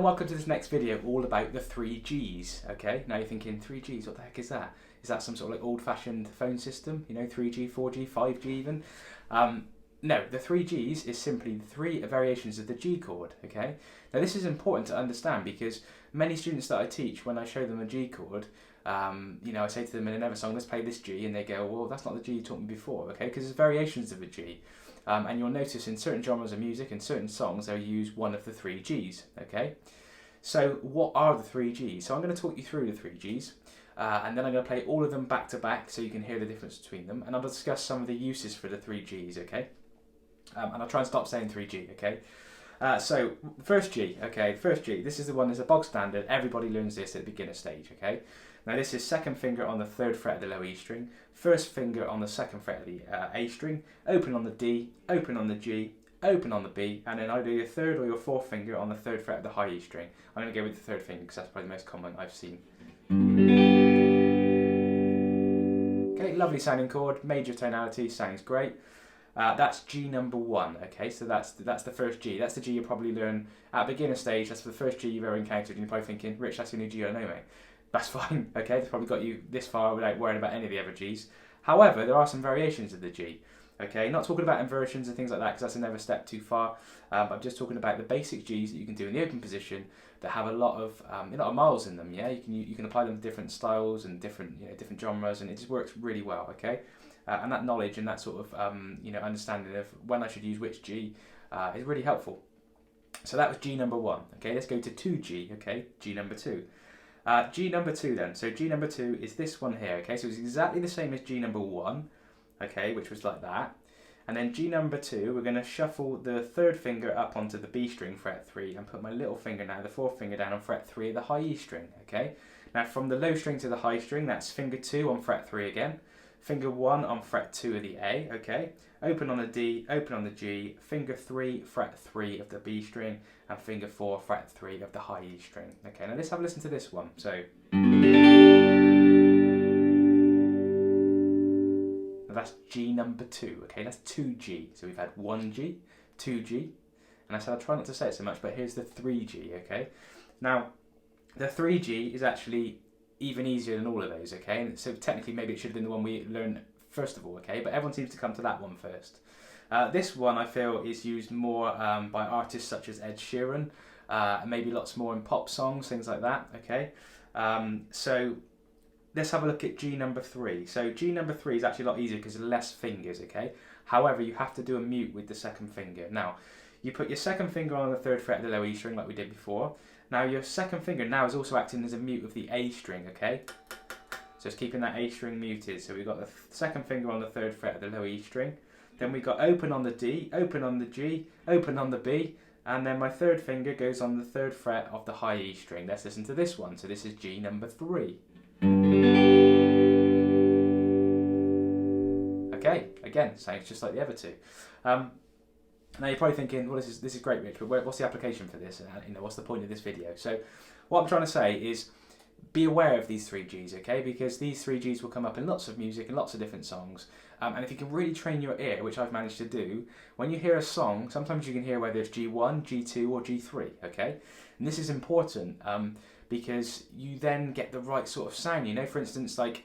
welcome to this next video all about the 3Gs, okay? Now you're thinking, 3Gs, what the heck is that? Is that some sort of like old-fashioned phone system? You know, 3G, 4G, 5G even? No, the 3Gs is simply the three variations of the G chord, okay? Now this is important to understand because many students that I teach, when I show them a G chord, you know, I say to them in another song, let's play this G, and they go, well, that's not the G you taught me before, okay? Because there's variations of a G. And you'll notice in certain genres of music and certain songs, they'll use one of the 3Gs, okay? So what are the 3Gs? So I'm going to talk you through the 3Gs, and then I'm going to play all of them back to back so you can hear the difference between them, and I'll discuss some of the uses for the 3Gs, okay? And I'll try and stop saying 3G, okay? So, first G, okay, first G, this is the one that's a bog standard, everybody learns this at the beginner stage, okay? Now this is second finger on the third fret of the low E string, first finger on the second fret of the A string, open on the D, open on the G, open on the B, and then either your third or your fourth finger on the third fret of the high E string. I'm going to go with the third finger because that's probably the most common I've seen. Okay, lovely sounding chord, major tonality, sounds great. That's G number 1, okay, so that's the first G. That's the G you probably learn at beginner stage. That's the first G you've ever encountered, and you're probably thinking, Rich, that's the only G I know, mate. That's fine, okay, they've probably got you this far without worrying about any of the other Gs. However, there are some variations of the G, okay, not talking about inversions and things like that because that's another step too far. I'm just talking about the basic Gs that you can do in the open position that have a lot of miles in them, yeah, you can apply them to different styles and different genres, and it just works really well, okay. And that knowledge and that sort of understanding of when I should use which G is really helpful. So that was G number 1. Okay, let's go to 2G. Okay, G number 2. G number 2 then. So G number 2 is this one here. Okay, so it's exactly the same as G number 1. Okay, which was like that. And then G number 2, we're going to shuffle the third finger up onto the B string, fret 3, and put my little finger now, the fourth finger down on fret 3 of the high E string. Okay, now from the low string to the high string, that's finger 2 on fret 3 again. Finger 1 on fret 2 of the A, okay? Open on the D, open on the G, finger 3, fret 3 of the B string, and finger 4, fret 3 of the high E string. Okay, now let's have a listen to this one. So, now that's G number 2, okay? That's 2G. So we've had 1G, 2G, and I said I try not to say it so much, but here's the 3G, okay? Now, the 3G is actually even easier than all of those, okay? And so technically maybe it should have been the one we learned first of all, okay? But everyone seems to come to that one first. This one I feel is used more by artists such as Ed Sheeran, and maybe lots more in pop songs, things like that, okay? So let's have a look at G number 3. So G number 3 is actually a lot easier because there's less fingers, okay? However, you have to do a mute with the second finger. Now, you put your second finger on the third fret of the low E string like we did before. Now your second finger now is also acting as a mute of the A string, okay? So it's keeping that A string muted. So we've got the second finger on the third fret of the low E string. Then we've got open on the D, open on the G, open on the B, and then my third finger goes on the third fret of the high E string. Let's listen to this one. So this is G number 3. Okay, again, sounds just like the other two. Now you're probably thinking, well, this is great, Rich, but what's the application for this? What's the point of this video? So what I'm trying to say is be aware of these 3Gs, okay? Because these 3Gs will come up in lots of music and lots of different songs. And if you can really train your ear, which I've managed to do, when you hear a song, sometimes you can hear whether it's G1, G2 or G3, okay? And this is important because you then get the right sort of sound, for instance, like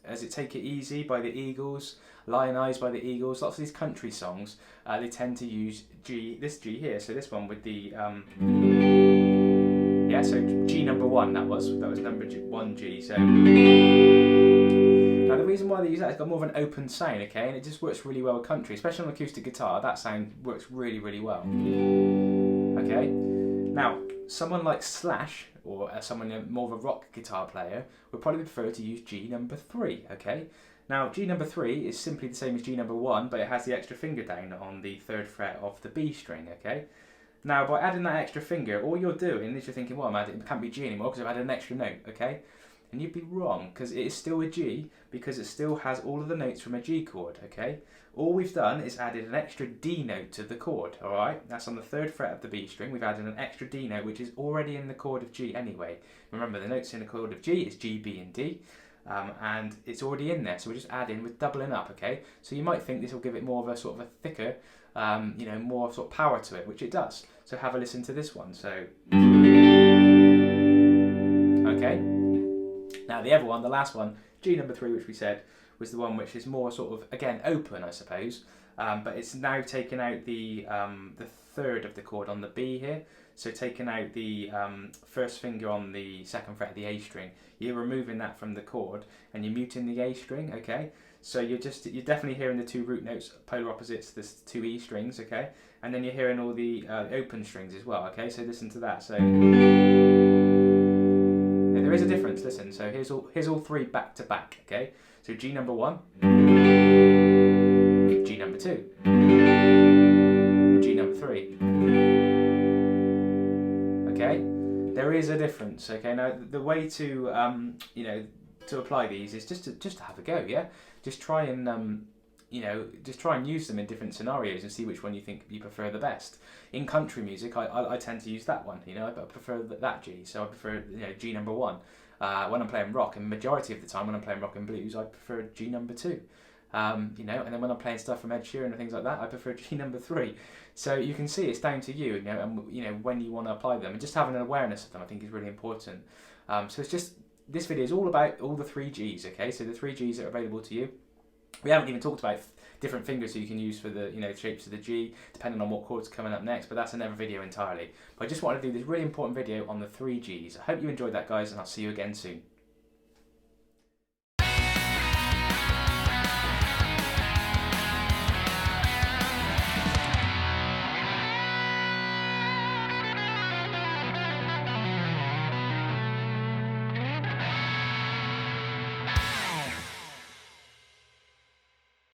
As It Take It Easy by the Eagles, Lion Eyes by the Eagles, lots of these country songs, they tend to use this G here, so this one with the, so G number 1, that was number 1G, so. Now the reason why they use that, it's got more of an open sound, okay, and it just works really well with country, especially on acoustic guitar, that sound works really, really well, okay. Now, someone like Slash, or someone more of a rock guitar player, would probably prefer to use G number 3, okay? Now, G number 3 is simply the same as G number 1, but it has the extra finger down on the third fret of the B string, okay? Now, by adding that extra finger, all you're doing is you're thinking, well, it can't be G anymore because I've added an extra note, okay? And you'd be wrong, because it is still a G, because it still has all of the notes from a G chord, okay? All we've done is added an extra D note to the chord, alright? That's on the third fret of the B string. We've added an extra D note, which is already in the chord of G anyway. Remember, the notes in the chord of G is G, B, and D, and it's already in there, so we're just adding, we're doubling up, okay? So you might think this will give it more of a sort of a thicker, more sort of power to it, which it does. So have a listen to this one, so. Okay. Now the other one, the last one, G number 3, which we said was the one which is more sort of, again, open, I suppose, but it's now taken out the third of the chord on the B here. So taking out the first finger on the second fret of the A string, you're removing that from the chord and you're muting the A string, okay? So you're definitely hearing the 2 root notes, polar opposites, the 2 E strings, okay? And then you're hearing all the open strings as well, okay? So listen to that. So now, there is a difference, listen. So here's all 3 back to back, okay? So G number 1, G number 2, G number 3. Okay, there is a difference. Okay, now the way to to apply these is just to have a go. Yeah, just try and just try and use them in different scenarios and see which one you think you prefer the best. In country music, I tend to use that one. I prefer that G, so I prefer G number 1. When I'm playing rock, and majority of the time when I'm playing rock and blues, I prefer G number 2. And then when I'm playing stuff from Ed Sheeran and things like that, I prefer G number 3. So you can see it's down to you, and when you want to apply them, and just having an awareness of them, I think is really important. So it's just, this video is all about all the 3 Gs, okay? So the 3 Gs that are available to you. We haven't even talked about different fingers so you can use for the shapes of the G, depending on what chords are coming up next, but that's another video entirely. But I just wanted to do this really important video on the 3 Gs. I hope you enjoyed that, guys, and I'll see you again soon.